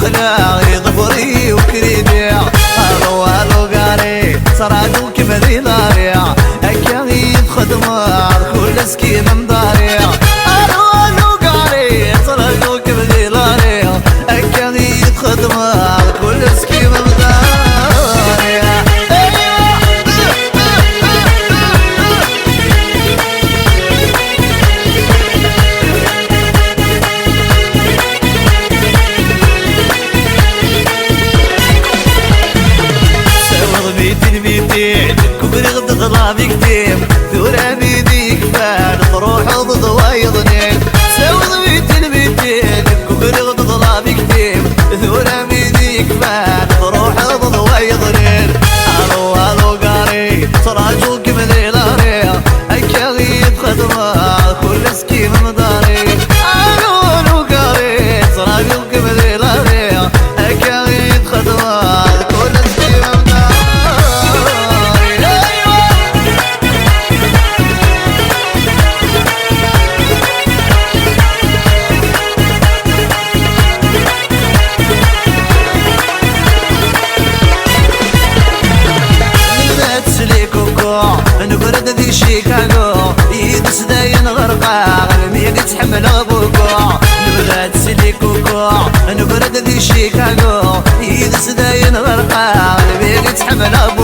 خلا ضبري وكريدي هالو هالو قاري صرادو كما ذي ضاريع أكاغي خدمة كل سكين مضاريع هالو هالو قاري صرادو كما ذي ضاريع أكاغي خدمة كل سكين مضاريع كبر غد غضابي كتيم ثورة بيديك فان تروح ضد وايضنين سوض بيتين بيتين كبر غد غضابي كتيم ثورة بيديك فان تروح ضد وايضنين هالو هالو قاري صراجو كمذي لاري أكاغي بخدمة كل سكيم مداري هالو هالو قاري صراجو كمذي لاري أكاغي بخدمة كل سكيم مداري نقرد ذي شيكاغو يدس داين غرقا الميق تحمل ابوكو نبغى تسلي كوكو نقرد ذي شيكاغو يدس داين غرقا الميق تحمل ابوكو